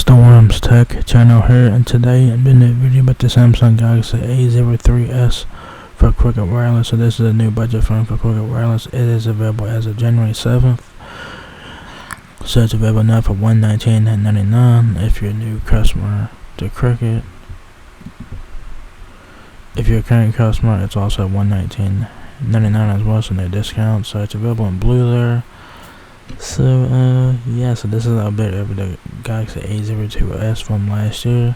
The Worms Tech channel here, and today I'm doing a video about the Samsung Galaxy A03s for Cricket Wireless. So this is a new budget phone for Cricket Wireless. It is available as of January 7th. So it's available now for $119.99 if you're a new customer to Cricket. If you're a current customer, it's also $119.99 as well, so no discount. So it's available in blue there. So yeah, so this is an update over the Galaxy A02s from last year.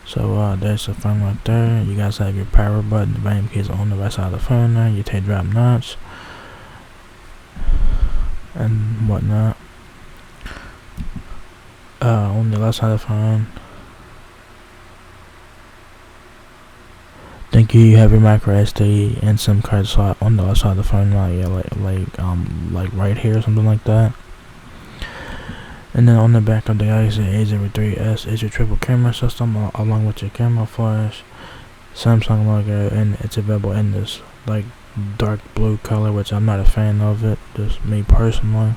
So there's the phone right there. You guys have your power button, the volume keys on the right side of the phone there, your drop notch and whatnot. On the left side of the phone, you have your micro SD and SIM card slot on the left side of the phone, like right here or something like that. And then on the back of the Galaxy A03s is your triple camera system along with your camera flash, Samsung logo, and it's available in this like dark blue color, which I'm not a fan of it, just me personally.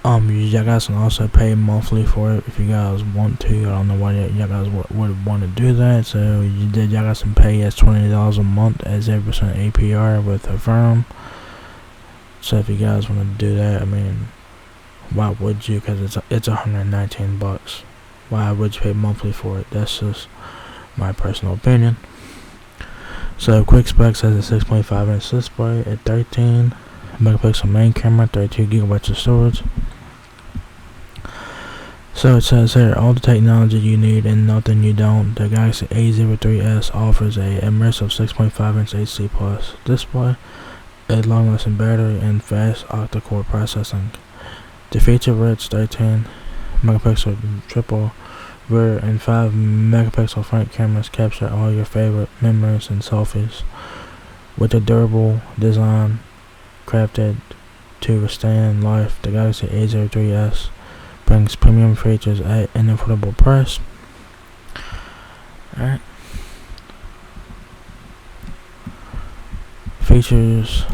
You guys can also pay monthly for it if you guys want to. I don't know why you guys would want to do that. So you guys can pay as $20 a month as 8% APR with a firm. So if you guys want to do that, I mean, why would you? Because it's $119. Why would you pay monthly for it? That's just my personal opinion. So quick specs has a 6.5-inch display at 13 megapixel main camera, 32 gigabytes of storage. So it says here, all the technology you need and nothing you don't. The Galaxy A03s offers a immersive 6.5-inch HD Plus display, a long-lasting battery, and fast octa-core processing. The feature-rich 13 megapixel triple rear and 5 megapixel front cameras capture all your favorite memories and selfies. With a durable design crafted to withstand life, the Galaxy A03s brings premium features at an affordable price. Alright. Features: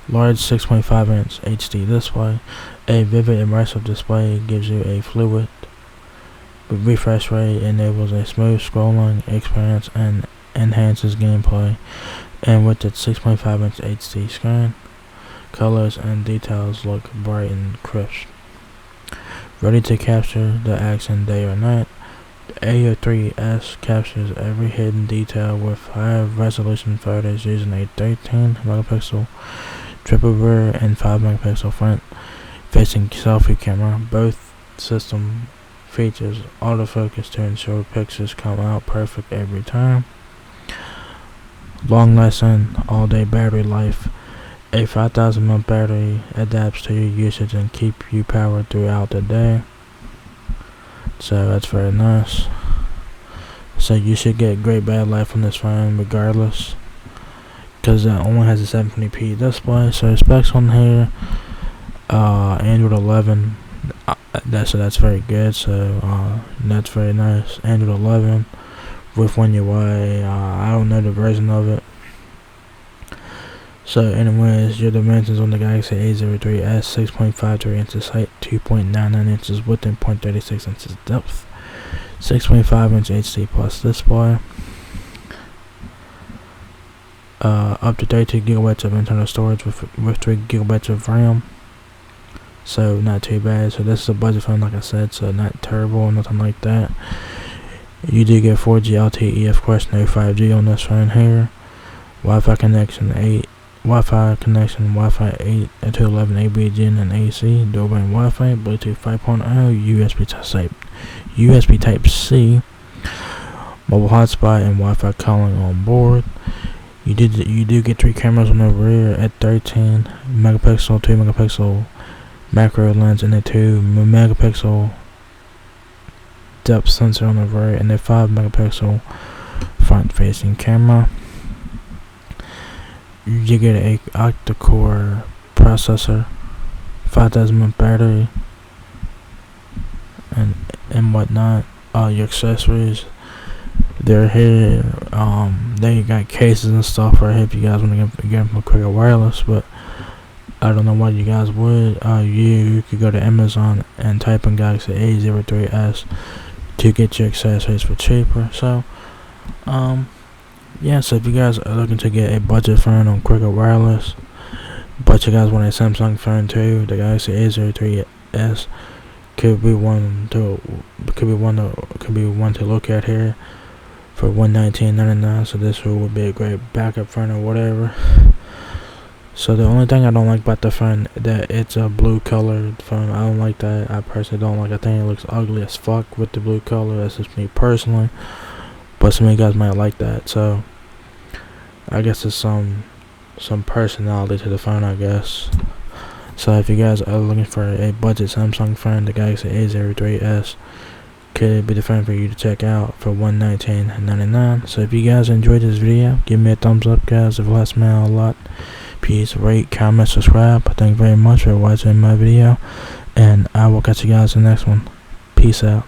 large 6.5-inch HD display. A vivid immersive display gives you a fluid refresh rate, enables a smooth scrolling experience, and enhances gameplay. And with its 6.5-inch HD screen, colors and details look bright and crisp, ready to capture the action day or night. The A03s captures every hidden detail with high-resolution photos using a 13 megapixel triple rear and 5 megapixel front-facing selfie camera. Both system features autofocus to ensure pictures come out perfect every time. Long-lasting all-day battery life. A 5,000 mAh battery adapts to your usage and keep you powered throughout the day. So that's very nice. So you should get great battery life on this phone regardless, because it only has a 720p display. So specs on here, Android 11. That's very good. So that's very nice. Android 11 with One UI. I don't know the version of it. So anyways, your dimensions on the Galaxy A03s: 6.53 inches height, 2.99 inches width, and 0.36 inches depth. 6.5-inch HD Plus display. Up to 32 gigabytes of internal storage with 3 gigabytes of RAM. So not too bad. So this is a budget phone, like I said, so not terrible or nothing like that. You do get 4G LTE, of course, no 5G on this phone here. Wi-Fi connection 8. Wi-Fi 8 to 11 ABGN and AC, dual band Wi-Fi, Bluetooth 5.0, USB Type-C, mobile hotspot, and Wi-Fi calling on board. You do get 3 cameras on the rear at 13 megapixel, 2 megapixel macro lens, and a 2 megapixel depth sensor on the rear, and a 5 megapixel front-facing camera. You get a octa-core processor, 5,000 mAh battery, and whatnot. Your accessories, they're here. They got cases and stuff right here if you guys want to get them from Cricket Wireless. But I don't know why you guys would. You could go to Amazon and type in Galaxy A03s to get your accessories for cheaper. So, yeah, so if you guys are looking to get a budget phone on quicker wireless, but you guys want a Samsung phone too, the Galaxy A03s could be one to look at here for $119.99. So this would be a great backup phone or whatever. So the only thing I don't like about the phone that it's a blue colored phone. I don't like that. I personally don't like. I think it looks ugly as fuck with the blue color. That's just me personally. But some of you guys might like that. So I guess there's some personality to the phone, I guess. So if you guys are looking for a budget Samsung phone, the Galaxy A03s could be the phone for you to check out for $119.99. So if you guys enjoyed this video, give me a thumbs up, guys. It helps me out a lot. Please rate, comment, subscribe. Thank you very much for watching my video, and I will catch you guys in the next one. Peace out.